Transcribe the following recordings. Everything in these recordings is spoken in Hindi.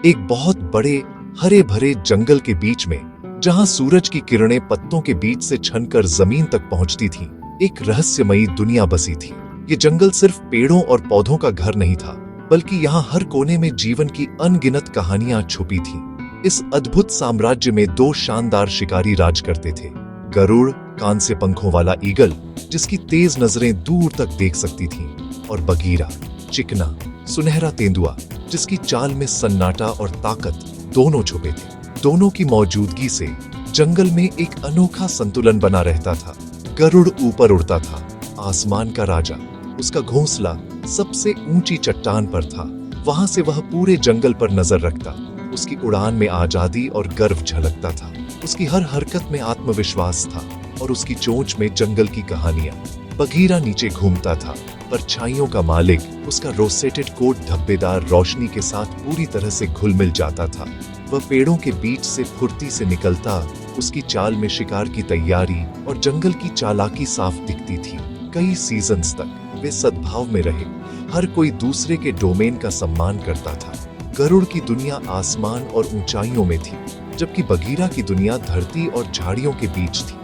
एक बहुत बड़े हरे भरे जंगल के बीच में, जहां सूरज की किरणें पत्तों के बीच से छनकर जमीन तक पहुंचती थीं, एक रहस्यमयी दुनिया बसी थी। ये जंगल सिर्फ पेड़ों और पौधों का घर नहीं था, बल्कि यहाँ हर कोने में जीवन की अनगिनत कहानियां छुपी थीं। इस अद्भुत साम्राज्य में दो शानदार शिकारी राज करते थे। गरुड़, कान से पंखों वाला ईगल, जिसकी तेज नजरें दूर तक देख सकती थीं, और बगीरा, चिकना, सुनहरा तेंदुआ, जिसकी चाल में सन्नाटा और ताकत दोनों छुपे थे। दोनों की मौजूदगी से जंगल में एक अनोखा संतुलन बना रहता था। गरुड़ ऊपर उड़ता था, आसमान का राजा। उसका घोंसला सबसे ऊंची चट्टान पर था। वहां से वह पूरे जंगल पर नजर रखता। उसकी उड़ान में आजादी और गर्व झलकता था। उसकी हर हरकत में आत्मविश्वास था, और उसकी चोंच में जंगल की कहानियां। बगीरा नीचे घूमता था, परछाइयों का मालिक। उसका रोसेटेड कोट धब्बेदार रोशनी के साथ पूरी तरह से घुल मिल जाता था। वह पेड़ों के बीच से फुर्ती से निकलता। उसकी चाल में शिकार की तैयारी और जंगल की चालाकी साफ दिखती थी। कई सीजन्स तक वे सद्भाव में रहे। हर कोई दूसरे के डोमेन का सम्मान करता था। गरुड़ की दुनिया आसमान और ऊंचाइयों में थी, जबकि बगीरा की दुनिया धरती और झाड़ियों के बीच थी।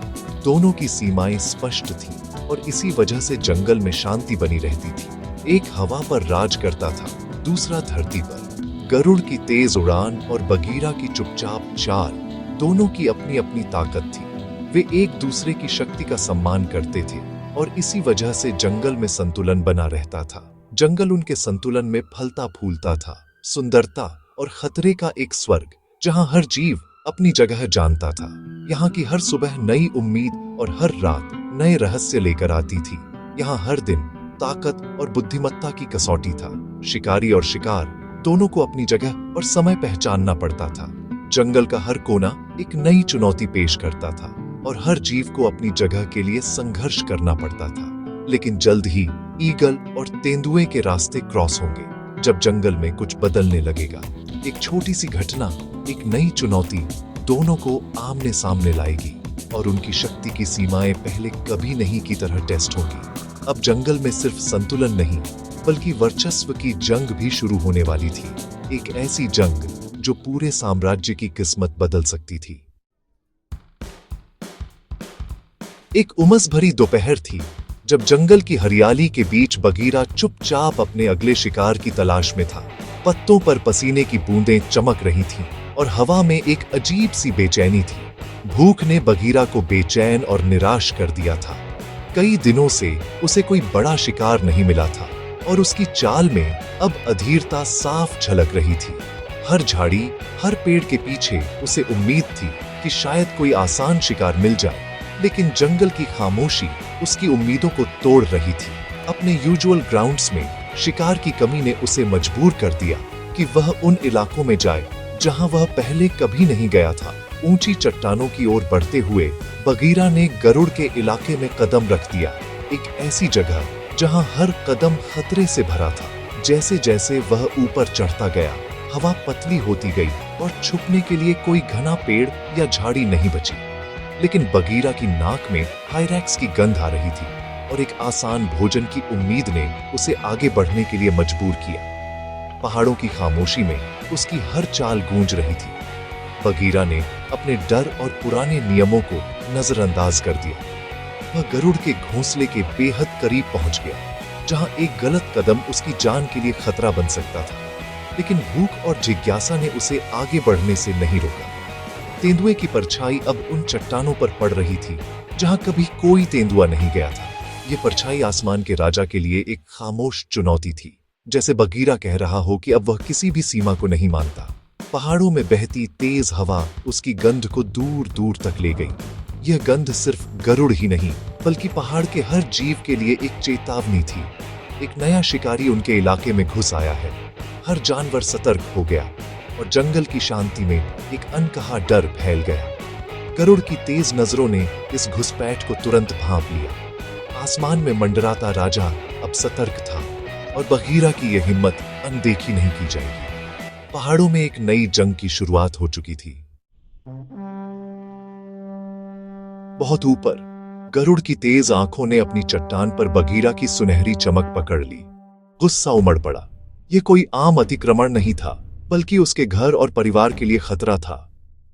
दोनों की सीमाएं स्पष्ट थीं, और इसी वजह से जंगल में शांति बनी रहती थी। एक हवा पर राज करता था, दूसरा धरती पर। गरुड़ की तेज उड़ान और बगीरा की चुपचाप चाल, दोनों की अपनी अपनी ताकत थी। वे एक दूसरे की शक्ति का सम्मान करते थे, और इसी वजह से जंगल में संतुलन बना रहता था। जंगल उनके संतुलन में फलता फूलता था, सुंदरता और खतरे का एक स्वर्ग, जहां हर जीव अपनी जगह जानता था। यहाँ की हर सुबह नई उम्मीद और हर रात नए रहस्य लेकर आती थी। यहाँ हर दिन ताकत और बुद्धिमत्ता की कसौटी था। शिकारी और शिकार दोनों को अपनी जगह और समय पहचानना पड़ता था। जंगल का हर कोना एक नई चुनौती पेश करता था, और हर जीव को अपनी जगह के लिए संघर्ष करना पड़ता था। लेकिन जल्द ही ईगल और तेंदुए के रास्ते क्रॉस होंगे, जब जंगल में कुछ बदलने लगेगा। एक छोटी सी घटना, एक नई चुनौती दोनों को आमने सामने लाएगी, और उनकी शक्ति की सीमाएं पहले कभी नहीं की तरह टेस्ट होगी। अब जंगल में सिर्फ संतुलन नहीं, बल्कि वर्चस्व की जंग भी शुरू होने वाली थी। एक ऐसी जंग जो पूरे साम्राज्य की किस्मत बदल सकती थी। एक उमस भरी दोपहर थी, जब जंगल की हरियाली के बीच बगीरा चुपचाप अपने अगले शिकार की तलाश में था। पत्तों पर पसीने की बूंदें चमक रही थीं, और हवा में एक अजीब सी बेचैनी थी। भूख ने बगीरा को बेचैन और निराश कर दिया था। कई दिनों से उसे कोई बड़ा शिकार नहीं मिला था, और उसकी चाल में अब अधीरता साफ झलक रही थी। हर झाड़ी, हर पेड़ के पीछे उसे उम्मीद थी कि शायद कोई आसान शिकार मिल जाए, लेकिन जंगल की खामोशी उसकी उम्मीदों को तोड़ रही थी। अपने यूजुअल ग्राउंड्स में शिकार की कमी ने उसे मजबूर कर दिया कि वह उन इलाकों में जाए जहां वह पहले कभी नहीं गया था। ऊंची चट्टानों की ओर बढ़ते हुए बगीरा ने गरुड़ के इलाके में कदम रख दिया, एक ऐसी जगह जहां हर कदम खतरे से भरा था। जैसे जैसे वह ऊपर चढ़ता गया, हवा पतली होती गई, और छुपने के लिए कोई घना पेड़ या झाड़ी नहीं बची। लेकिन बगीरा की नाक में हाइरैक्स की गंध आ रही थी, और एक आसान भोजन की उम्मीद ने उसे आगे बढ़ने के लिए मजबूर किया। पहाड़ों की खामोशी में उसकी हर चाल गूंज रही थी। बगीरा ने अपने डर और पुराने नियमों को नजरअंदाज कर दिया। वह गरुड़ के घोंसले के बेहद करीब पहुंच गया, जहां एक गलत कदम उसकी जान के लिए खतरा बन सकता था। लेकिन भूख और जिज्ञासा ने उसे आगे बढ़ने से नहीं रोका। तेंदुए की परछाई अब उन चट्टानों पर पड़ रही थी जहां कभी कोई तेंदुआ नहीं गया था। ये परछाई आसमान के राजा के लिए एक खामोश चुनौती थी, जैसे बगीरा कह रहा हो कि अब वह किसी भी सीमा को नहीं मानता। पहाड़ों में बहती तेज हवा उसकी गंध को दूर दूर तक ले गई। यह गंध सिर्फ गरुड़ ही नहीं, बल्कि पहाड़ के हर जीव के लिए एक चेतावनी थी। एक नया शिकारी उनके इलाके में घुस आया है। हर जानवर सतर्क हो गया, और जंगल की शांति में एक अनकहा डर फैल गया। गरुड़ की तेज नजरों ने इस घुसपैठ को तुरंत भांप लिया। आसमान में मंडराता राजा अब सतर्क था, और बगीरा की यह हिम्मत अनदेखी नहीं की जाएगी। पहाड़ों में एक नई जंग की शुरुआत हो चुकी थी। बहुत ऊपर गरुड़ की तेज आंखों ने अपनी चट्टान पर बगीरा की सुनहरी चमक पकड़ ली। गुस्सा उमड़ पड़ा। यह कोई आम अतिक्रमण नहीं था, बल्कि उसके घर और परिवार के लिए खतरा था।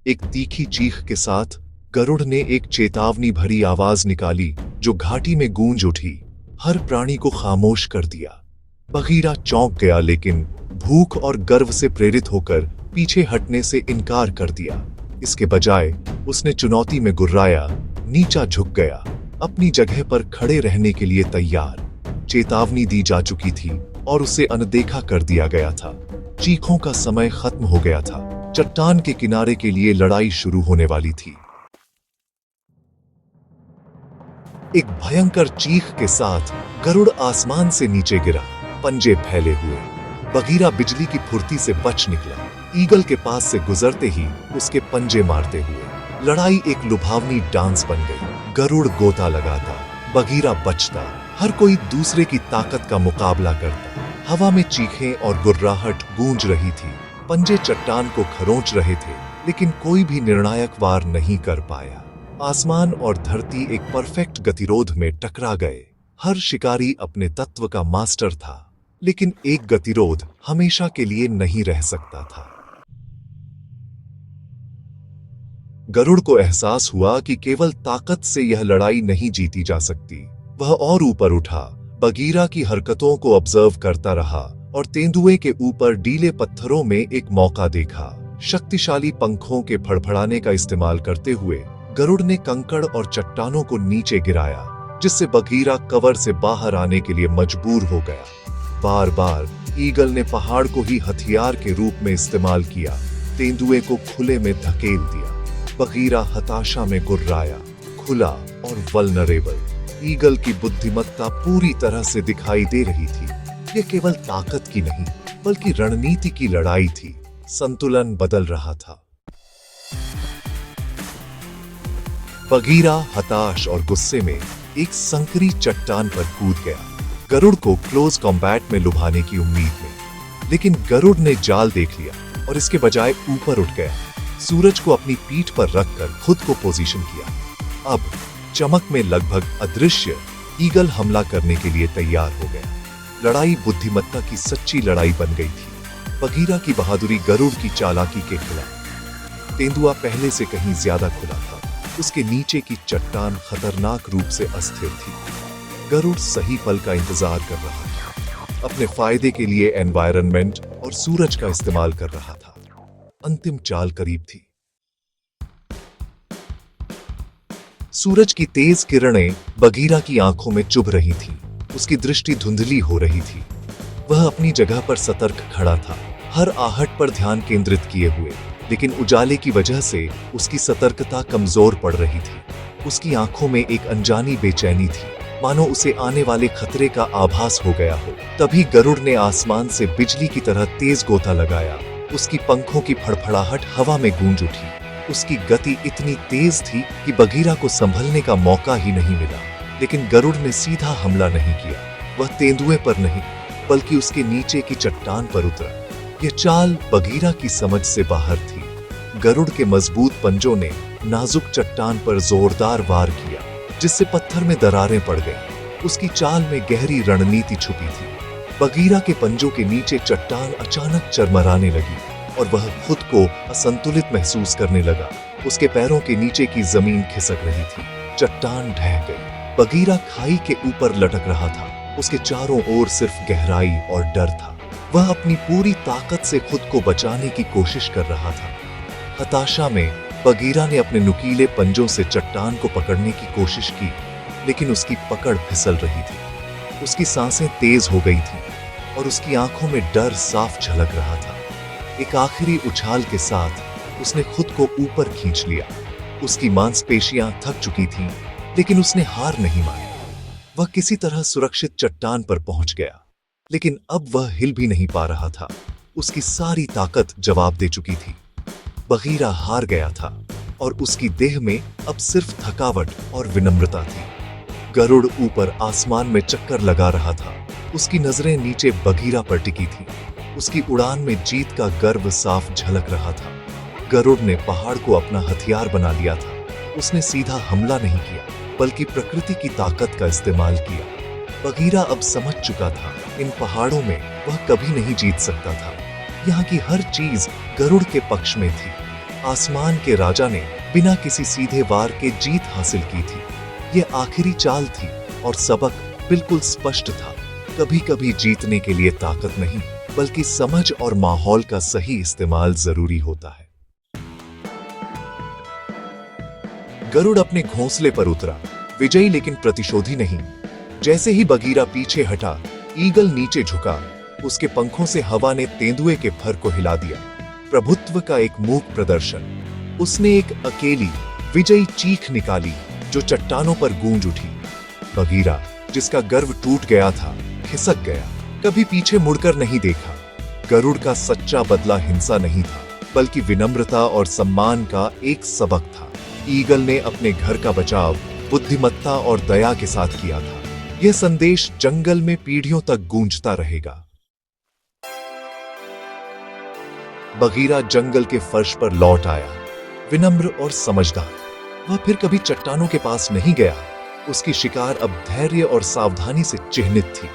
एक तीखी चीख के साथ गरुड़ ने एक चेतावनी भरी आवाज निकाली जो घाटी में गूंज उठी, हर प्राणी को खामोश कर दिया। बगीरा चौंक गया, लेकिन भूख और गर्व से प्रेरित होकर पीछे हटने से इनकार कर दिया। इसके बजाय उसने चुनौती में गुर्राया, नीचा झुक गया, अपनी जगह पर खड़े रहने के लिए तैयार। चेतावनी दी जा चुकी थी और उसे अनदेखा कर दिया गया था। चीखों का समय खत्म हो गया था। चट्टान के किनारे के लिए लड़ाई शुरू होने वाली थी। एक भयंकर चीख के साथ गरुड़ आसमान से नीचे गिरा, पंजे फैले हुए। बगीरा बिजली की फुर्ती से बच निकला, ईगल के पास से गुजरते ही उसके पंजे मारते हुए। लड़ाई एक लुभावनी डांस बन गई। गरुड़ गोता लगाता, बगीरा बचता, हर कोई दूसरे की ताकत का मुकाबला करता। हवा में चीखें और गुर्राहट गूंज रही थी। पंजे चट्टान को खरोंच रहे थे, लेकिन कोई भी निर्णायक वार नहीं कर पाया। आसमान और धरती एक परफेक्ट गतिरोध में टकरा गए। हर शिकारी अपने तत्व का मास्टर था, लेकिन एक गतिरोध हमेशा के लिए नहीं रह सकता था। गरुड़ को एहसास हुआ कि केवल ताकत से यह लड़ाई नहीं जीती जा सकती। वह और ऊपर उठा, बगीरा की हरकतों को ऑब्जर्व करता रहा और तेंदुए के ऊपर डीले पत्थरों में एक मौका देखा। शक्तिशाली पंखों के फड़फड़ाने का इस्तेमाल करते हुए गरुड़ ने कंकड़ और चट्टानों को नीचे गिराया, जिससे बगीरा कवर से बाहर आने के लिए मजबूर हो गया। बार बार ईगल ने पहाड़ को ही हथियार के रूप में इस्तेमाल किया, तेंदुए को खुले में धकेल दिया। बगीरा हताशा में गुर्राया, खुला और वल्नरेबल। ईगल की बुद्धिमत्ता पूरी तरह से दिखाई दे रही थी। यह केवल ताकत की नहीं, बल्कि रणनीति की लड़ाई थी। संतुलन बदल रहा था। बगीरा हताश और गुस्से में एक संकरी चट्टान पर कूद गया, गरुड़ को क्लोज कॉम्बैट में लुभाने की उम्मीद में। लेकिन गरुड़ ने जाल देख लिया और इसके बजाय ऊपर उठ गया। सूरज को अपनी पीठ पर रखकर खुद को पोजीशन किया। अब चमक में लगभग अदृश्य ईगल हमला करने के लिए तैयार हो गया। लड़ाई बुद्धिमत्ता की सच्ची लड़ाई बन गई थी। बगीरा की बहादुरी गरुड़ की चालाकी के खिलाफ। तेंदुआ पहले से कहीं ज्यादा खुला था। उसके नीचे की चट्टान खतरनाक रूप से अस्थिर थी। गरुड़ सही पल का इंतजार कर रहा था, अपने फायदे के लिए एनवायरनमेंट और सूरज का इस्तेमाल कर रहा था। अंतिम चाल करीब थी। सूरज की तेज किरणें बगीरा की आंखों में चुभ रही थीं। उसकी दृष्टि धुंधली हो रही थी। वह अपनी जगह पर सतर्क खड़ा था, हर आहट पर ध्यान केंद्रित किए हुए। लेकिन उजाले की वजह से उसकी सतर्कता कमजोर पड़ रही थी। उसकी आंखों में एक अनजानी बेचैनी थी, मानो उसे आने वाले खतरे का आभास हो गया हो। तभी गरुड़ ने आसमान से बिजली की तरह तेज गोता लगाया। उसकी पंखों की फड़फड़ाहट हवा में गूंज उठी। उसकी गति इतनी तेज थी कि बगीरा को संभलने का मौका ही नहीं मिला। लेकिन गरुड़ ने सीधा हमला नहीं किया। वह तेंदुए पर नहीं, बल्कि उसके नीचे की चट्टान पर उतरा। यह चाल बगीरा की समझ से बाहर थी। गरुड़ के मजबूत पंजों ने नाजुक चट्टान पर जोरदार वार किया, जिससे पत्थर में दरारें पड़ गईं। उसकी चाल में गहरी रणनीति छुपी थी। बगीरा के पंजों के नीचे चट्टान अचानक चरमराने लगी और वह खुद को असंतुलित महसूस करने लगा। उसके पैरों के नीचे की जमीन खिसक रही थी। चट्टान ढह गई। बगीरा खाई के ऊपर लटक रहा था। उसके चारों ओर सिर्फ गहराई और डर था। वह अपनी पूरी ताकत से खुद को बचाने की कोशिश कर रहा था। हताशा में बगीरा ने अपने नुकीले पंजों से चट्टान को पकड़ने की कोशिश की, लेकिन उसकी पकड़ फिसल रही थी। उसकी सांसें तेज हो गई थीं और उसकी आंखों में डर साफ झलक रहा था। एक आखिरी उछाल के साथ उसने खुद को ऊपर खींच लिया। उसकी मांसपेशियां थक चुकी थीं, लेकिन उसने हार नहीं मानी। वह किसी तरह सुरक्षित चट्टान पर पहुंच गया, लेकिन अब वह हिल भी नहीं पा रहा था। उसकी सारी ताकत जवाब दे चुकी थी। बगीरा हार गया था और उसकी देह में अब सिर्फ थकावट और विनम्रता थी। गरुड़ ऊपर आसमान में चक्कर लगा रहा था। उसकी नजरें नीचे बगीरा पर टिकी थीं। उसकी उड़ान में जीत का गर्व साफ झलक रहा था। गरुड़ ने पहाड़ को अपना हथियार बना लिया था। उसने सीधा हमला नहीं किया, बल्कि प्रकृति की ताकत का इस्तेमाल किया। बगीरा अब समझ चुका था, इन पहाड़ों में वह कभी नहीं जीत सकता था। यहाँ की हर चीज गरुड़ के पक्ष में थी। आसमान के राजा ने बिना किसी सीधे वार के जीत हासिल की थी। ये आखिरी चाल थी और सबक बिल्कुल स्पष्ट था। कभी कभी जीतने के लिए ताकत नहीं, बल्कि समझ और माहौल का सही इस्तेमाल जरूरी होता है। गरुड़ अपने घोंसले पर उतरा, विजयी लेकिन प्रतिशोधी नहीं। जैसे ही बगीरा पीछे हटा, ईगल नीचे झुका। उसके पंखों से हवा ने तेंदुए के फर को हिला दिया। प्रभुत्व का एक मूक प्रदर्शन। उसने एक अकेली विजयी चीख निकाली जो चट्टानों पर गूंज उठी। बगीरा, जिसका गर्व टूट गया था, खिसक गया। कभी पीछे मुड़कर नहीं देखा। गरुड़ का सच्चा बदला हिंसा नहीं था, बल्कि विनम्रता और सम्मान का एक सबक था। ईगल ने अपने घर का बचाव बुद्धिमत्ता और दया के साथ किया था। यह संदेश जंगल में पीढ़ियों तक गूंजता रहेगा। बगीरा जंगल के फर्श पर लौट आया, विनम्र और समझदार। वह फिर कभी चट्टानों के पास नहीं गया। उसकी शिकार अब धैर्य और सावधानी से चिह्नित थी।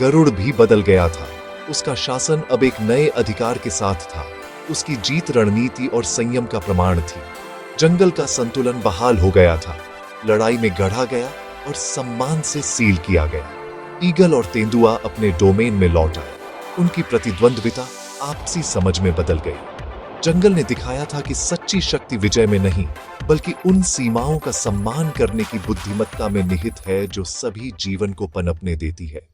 गरुड़ भी बदल गया था। उसका शासन अब एक नए अधिकार के साथ था। उसकी जीत रणनीति और संयम का प्रमाण थी। जंगल का संतुलन बहाल हो गया था। लड़ाई में गढ़ा गया और सम्मान से सील किया गया। ईगल और तेंदुआ अपने डोमेन में लौट आए। उनकी प्रतिद्वंद्विता आपसी समझ में बदल गई। जंगल ने दिखाया था कि सच्ची शक्ति विजय में नहीं, बल्कि उन सीमाओं का सम्मान करने की बुद्धिमत्ता में निहित है जो सभी जीवन को पनपने देती है।